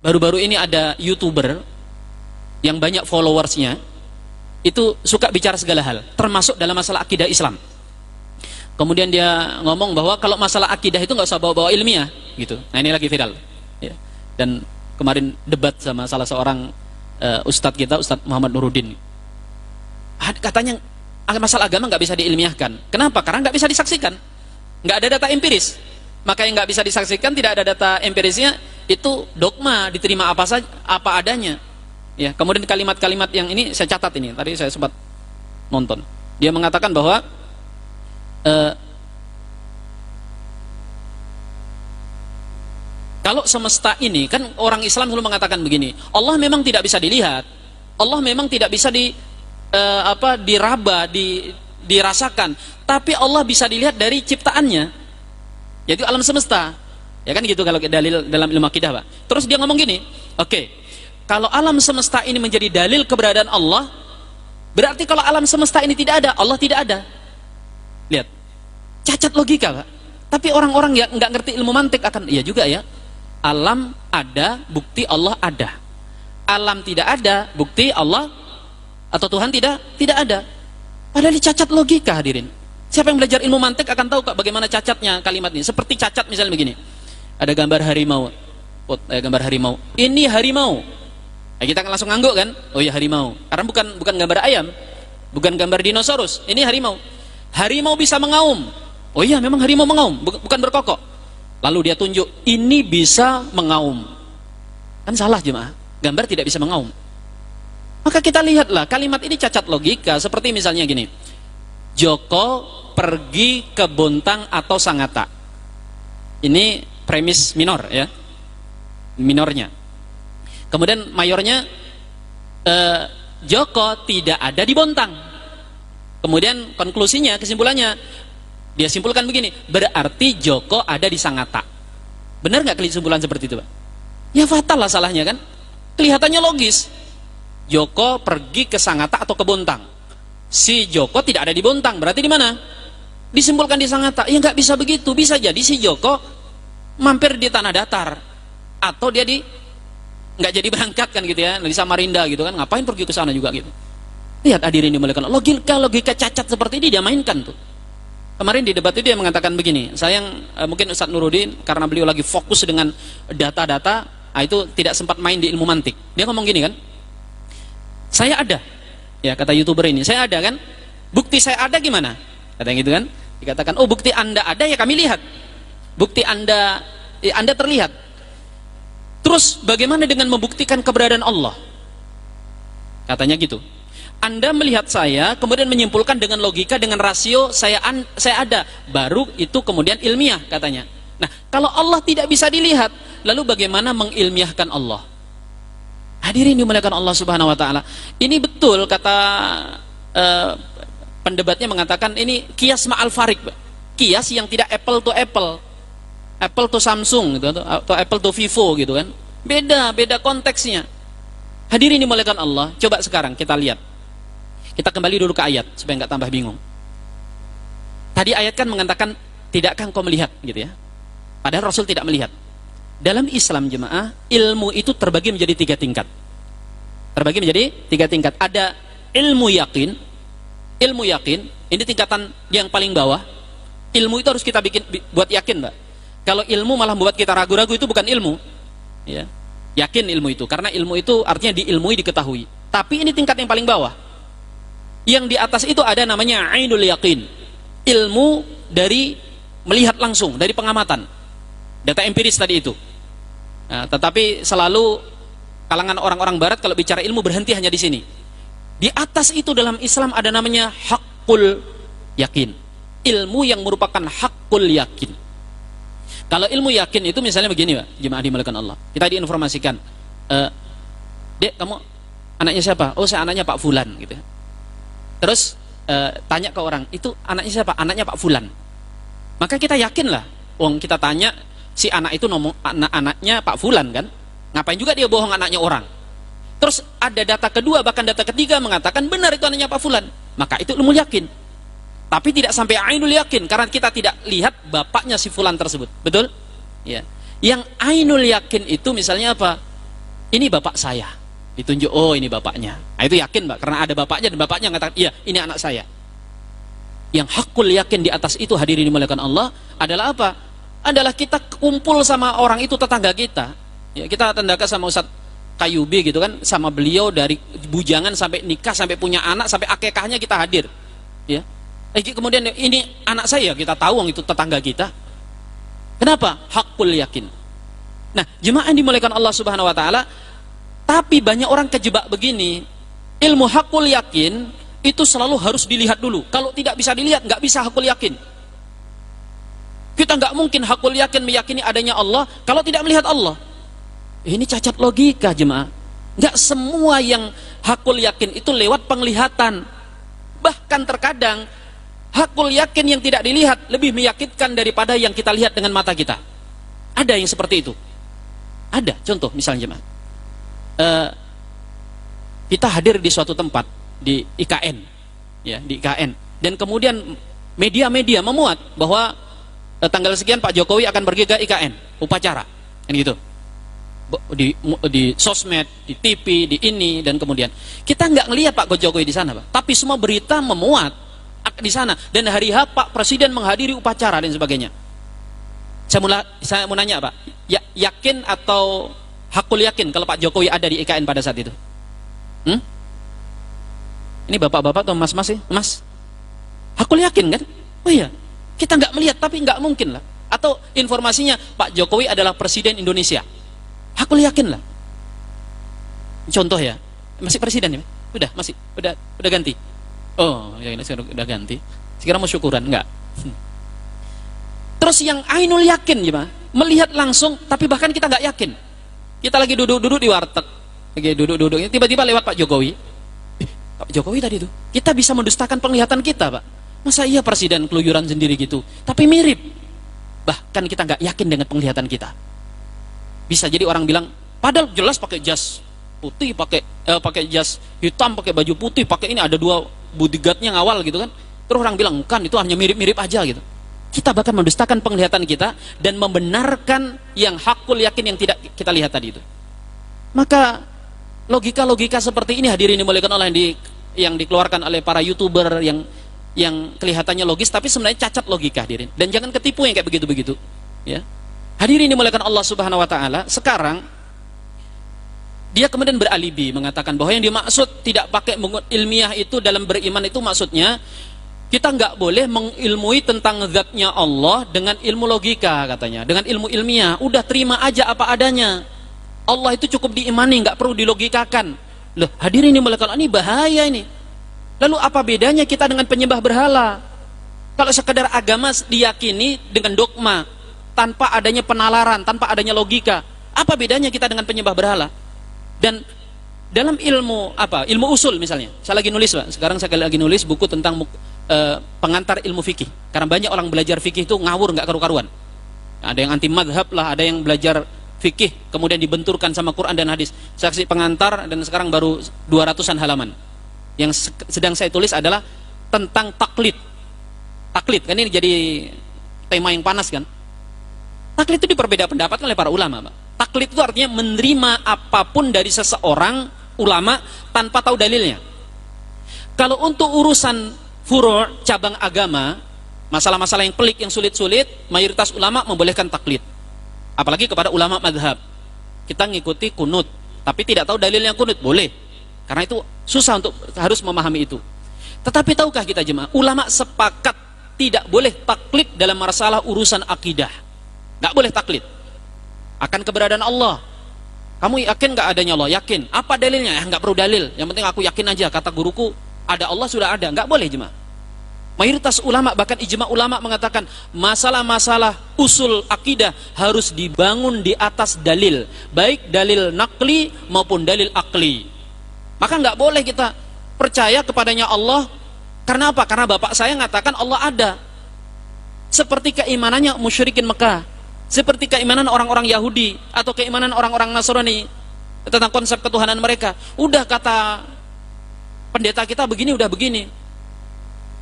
baru-baru ini ada YouTuber yang banyak followersnya, itu suka bicara segala hal, termasuk dalam masalah akidah Islam. Kemudian dia ngomong bahwa kalau masalah akidah itu nggak usah bawa-bawa ilmiah, gitu. Nah ini lagi viral. Ya. Dan kemarin debat sama salah seorang ustadz kita, Ustadz Muhammad Nuruddin. Katanya masalah agama nggak bisa diilmiahkan. Kenapa? Karena nggak bisa disaksikan, nggak ada data empiris. Maka yang nggak bisa disaksikan, tidak ada data empirisnya, itu dogma, diterima apa saja, apa adanya. Ya, kemudian kalimat-kalimat yang ini saya catat ini, tadi saya sempat nonton. Dia mengatakan bahwa kalau semesta ini, kan orang Islam selalu mengatakan begini, Allah memang tidak bisa dilihat, Allah memang tidak bisa diraba, dirasakan, tapi Allah bisa dilihat dari ciptaannya, yaitu alam semesta. Ya kan gitu kalau dalil dalam ilmu akidah, Pak. Terus dia ngomong gini, oke, kalau alam semesta ini menjadi dalil keberadaan Allah, berarti kalau alam semesta ini tidak ada, Allah tidak ada. Lihat, cacat logika, Pak. Tapi orang-orang yang nggak ngerti ilmu mantik akan, iya juga ya, alam ada, bukti Allah ada. Alam tidak ada, bukti Allah atau Tuhan tidak ada. Padahal ini cacat logika, hadirin. Siapa yang belajar ilmu mantik akan tahu Kak bagaimana cacatnya kalimat ini. Seperti cacat misalnya begini. Ada gambar harimau. Gambar harimau. Ini harimau. Nah, kita langsung ngangguk kan? Oh iya harimau. Karena bukan gambar ayam. Bukan gambar dinosaurus. Ini harimau. Harimau bisa mengaum. Oh iya memang harimau mengaum, bukan berkokok. Lalu dia tunjuk, ini bisa mengaum. Kan salah jemaah. Gambar tidak bisa mengaum. Maka kita lihatlah kalimat ini cacat logika. Seperti misalnya gini. Joko pergi ke Bontang atau Sangatta. Ini premis minor ya, minornya. Kemudian mayornya, Joko tidak ada di Bontang. Kemudian konklusinya, kesimpulannya, dia simpulkan begini, berarti Joko ada di Sangatta. Benar nggak kesimpulan seperti itu, Pak? Ya fatal lah salahnya kan. Kelihatannya logis. Joko pergi ke Sangatta atau ke Bontang. Si Joko tidak ada di Bontang, berarti di mana? Disimpulkan di Sangatta. Ya nggak bisa begitu. Bisa jadi si Joko mampir di tanah datar, atau dia nggak jadi berangkat kan gitu ya, di Samarinda gitu kan, ngapain pergi ke sana juga gitu. Lihat hadirin dimuliakan, logika cacat seperti ini dia mainkan tuh. Kemarin di debat itu dia mengatakan begini, mungkin Ustadz Nuruddin karena beliau lagi fokus dengan data-data, itu tidak sempat main di ilmu mantik. Dia ngomong gini kan, saya ada, ya kata YouTuber ini, saya ada kan, bukti saya ada gimana? Katanya gitu kan, dikatakan, oh bukti Anda ada ya kami lihat, bukti Anda terlihat. Terus bagaimana dengan membuktikan keberadaan Allah? Katanya gitu. Anda melihat saya, kemudian menyimpulkan dengan logika, dengan rasio, saya ada, baru itu kemudian ilmiah katanya. Nah, kalau Allah tidak bisa dilihat, lalu bagaimana mengilmiahkan Allah? Hadirin dimuliakan Allah Subhanahu wa taala. Ini betul kata pendebatnya mengatakan ini kias ma'al farik, kias yang tidak apple to apple, apple to Samsung gitu, atau apple to Vivo gitu kan, beda konteksnya. Hadirin dimuliakan Allah, coba sekarang kita lihat, kita kembali dulu ke ayat supaya nggak tambah bingung. Tadi ayat kan mengatakan tidakkah engkau melihat gitu ya, padahal Rasul tidak melihat. Dalam Islam jemaah, ilmu itu terbagi menjadi 3 tingkat. Terbagi menjadi 3 tingkat. Ada ilmu yakin. Ilmu yakin, ini tingkatan yang paling bawah. Ilmu itu harus kita buat yakin, Mbak. Kalau ilmu malah membuat kita ragu-ragu, itu bukan ilmu. Ya. Yakin ilmu itu, karena ilmu itu artinya diilmui, diketahui. Tapi ini tingkat yang paling bawah. Yang di atas itu ada namanya ainul yakin. Ilmu dari melihat langsung, dari pengamatan. Data empiris tadi itu. Nah, tetapi selalu kalangan orang-orang barat kalau bicara ilmu berhenti hanya di sini. Di atas itu dalam Islam ada namanya hakul yakin. Ilmu yang merupakan hakul yakin. Kalau ilmu yakin itu misalnya begini, Pak, jemaah dimuliakan Allah. Kita diinformasikan, Dek, kamu anaknya siapa? Oh, saya anaknya Pak Fulan gitu. Terus tanya ke orang, itu anaknya siapa? Anaknya Pak Fulan. Maka kita yakinlah. Wong kita tanya si anak itu anaknya Pak Fulan kan? Ngapain juga dia bohong anaknya orang? Terus ada data kedua, bahkan data ketiga mengatakan benar itu anaknya Pak Fulan. Maka itu ilmu yakin. Tapi tidak sampai ainul yakin, karena kita tidak lihat bapaknya si Fulan tersebut. Betul? Ya. Yang ainul yakin itu misalnya apa? ini bapak saya, ditunjuk, oh ini bapaknya. Nah, itu yakin Mbak, karena ada bapaknya dan bapaknya mengatakan, iya ini anak saya. Yang hakul yakin di atas itu, hadirin dimuliakan Allah, adalah apa? Adalah kita kumpul sama orang itu, tetangga kita. Ya, kita tandaka sama Ustadz Kayubi gitu kan, sama beliau dari bujangan sampai nikah, sampai punya anak, sampai akekahnya kita hadir. Ya. Kemudian ini anak saya, kita tahu itu tetangga kita. Kenapa? Hakul yakin. Nah, jemaah yang dimuliakan Allah Subhanahu wa taala, tapi banyak orang kejebak begini. Ilmu hakul yakin itu selalu harus dilihat dulu. Kalau tidak bisa dilihat, nggak bisa hakul yakin. Kita nggak mungkin hakul yakin meyakini adanya Allah kalau tidak melihat Allah. Ini cacat logika, jemaah. Nggak semua yang hakul yakin itu lewat penglihatan. Bahkan terkadang hakul yakin yang tidak dilihat lebih meyakinkan daripada yang kita lihat dengan mata kita. Ada yang seperti itu. Ada. Contoh misalnya, jemaah. Kita hadir di suatu tempat di IKN, ya, di IKN, dan kemudian media-media memuat bahwa tanggal sekian Pak Jokowi akan pergi ke IKN, upacara, kan gitu, di sosmed, di TV, di ini, dan kemudian kita nggak ngelihat Pak Jokowi di sana, Pak, tapi semua berita memuat di sana, dan hari H Pak Presiden menghadiri upacara dan sebagainya. Saya mau nanya, Pak, yakin atau hakul yakin kalau Pak Jokowi ada di IKN pada saat itu? Ini bapak-bapak atau mas-mas sih? Mas, hakul yakin kan? Oh iya, kita nggak melihat tapi nggak mungkin lah. Atau informasinya Pak Jokowi adalah Presiden Indonesia, hakul yakin lah. Contoh ya, masih presiden ya? Udah ganti. Oh, ya ini udah ganti. Sekarang mau syukuran enggak? Terus yang ainul yakin gimana? Melihat langsung, tapi bahkan kita nggak yakin. Kita lagi duduk-duduk di warteg, lagi duduk-duduk, tiba-tiba lewat Pak Jokowi. Pak Jokowi tadi itu, kita bisa mendustakan penglihatan kita, Pak. Masa iya presiden keluyuran sendiri gitu? Tapi mirip. Bahkan kita nggak yakin dengan penglihatan kita. Bisa jadi orang bilang, padahal jelas pakai jas putih, pakai jas hitam, pakai baju putih, pakai ini ada dua bodyguardnya ngawal gitu kan. Terus orang bilang, kan itu hanya mirip-mirip aja gitu. Kita bahkan mendustakan penglihatan kita dan membenarkan yang hakul yakin yang tidak kita lihat tadi itu. Maka logika-logika seperti ini, hadirin dimuliakan Allah, yang dikeluarkan oleh para YouTuber yang kelihatannya logis tapi sebenarnya cacat logika, hadirin. Dan jangan ketipu yang kayak begitu-begitu, ya. Hadirin dimuliakan Allah Subhanahu wa taala, sekarang dia kemudian beralibi mengatakan bahwa yang dimaksud tidak pakai ilmiah itu dalam beriman itu maksudnya kita nggak boleh mengilmui tentang zatnya Allah dengan ilmu logika, katanya, dengan ilmu ilmiah. Udah terima aja apa adanya. Allah itu cukup diimani, nggak perlu dilogikakan. Loh, hadirin dimuliakan Allah, ini bahaya ini. Lalu apa bedanya kita dengan penyembah berhala? Kalau sekedar agama diyakini dengan dogma, tanpa adanya penalaran, tanpa adanya logika, apa bedanya kita dengan penyembah berhala? Dan dalam ilmu ilmu usul misalnya, saya lagi nulis, Pak. Sekarang saya lagi nulis buku tentang pengantar ilmu fikih. Karena banyak orang belajar fikih itu ngawur, nggak karu-karuan. Ada yang anti madhab lah, ada yang belajar fikih kemudian dibenturkan sama Quran dan hadis. Saksi pengantar, dan sekarang baru 200-an halaman. Yang sedang saya tulis adalah tentang taklid. Taklid kan ini jadi tema yang panas kan. Taklid itu diperbeda pendapat oleh para ulama, Pak. Taklid itu artinya menerima apapun dari seseorang ulama tanpa tahu dalilnya. Kalau untuk urusan furu' cabang agama, masalah-masalah yang pelik, yang sulit-sulit, mayoritas ulama membolehkan taklid. Apalagi kepada ulama madhab. Kita ngikuti kunut, tapi tidak tahu dalilnya kunut, boleh. Karena itu susah untuk harus memahami itu. Tetapi tahukah kita jemaah, ulama sepakat tidak boleh taklid dalam masalah urusan akidah. Nggak boleh taklid akan keberadaan Allah. Kamu yakin nggak adanya Allah? Yakin. Apa dalilnya? Nggak perlu dalil. Yang penting aku yakin aja. Kata guruku, ada Allah sudah ada. Nggak boleh jemaah. Mayoritas ulama, bahkan ijma ulama mengatakan masalah-masalah usul akidah harus dibangun di atas dalil, baik dalil naqli maupun dalil akli. Maka nggak boleh kita percaya kepadanya Allah. Karena apa? Karena bapak saya mengatakan Allah ada. Seperti keimanannya musyrikin Mekah, seperti keimanan orang-orang Yahudi atau keimanan orang-orang Nasrani tentang konsep ketuhanan mereka. Udah kata pendeta kita begini, udah begini.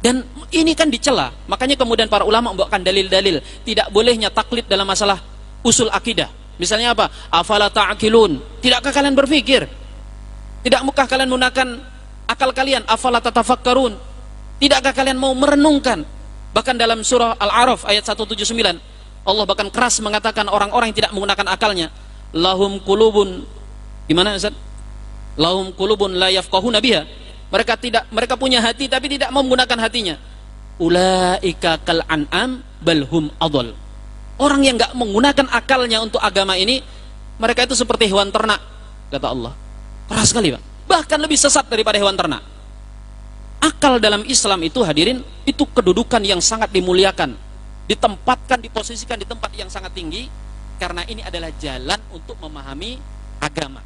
Dan ini kan dicela. Makanya kemudian para ulama membawakan dalil-dalil tidak bolehnya taklid dalam masalah usul akidah. Misalnya apa? Afala ta'qilun? Tidakkah kalian berpikir? Tidakkah kalian menggunakan akal kalian? Afala tatafakkarun? Tidakkah kalian mau merenungkan? Bahkan dalam surah Al-A'raf ayat 179, Allah bahkan keras mengatakan orang-orang yang tidak menggunakan akalnya. Lahum qulubun, gimana Ustaz? Lahum qulubun la yafqahuna biha. Mereka punya hati tapi tidak mau menggunakan hatinya. Ulaika kal an'am bal hum adall. Orang yang enggak menggunakan akalnya untuk agama ini, mereka itu seperti hewan ternak, kata Allah. Keras sekali, Pak. Bahkan lebih sesat daripada hewan ternak. Akal dalam Islam itu, hadirin, itu kedudukan yang sangat dimuliakan, ditempatkan, diposisikan di tempat yang sangat tinggi, karena ini adalah jalan untuk memahami agama.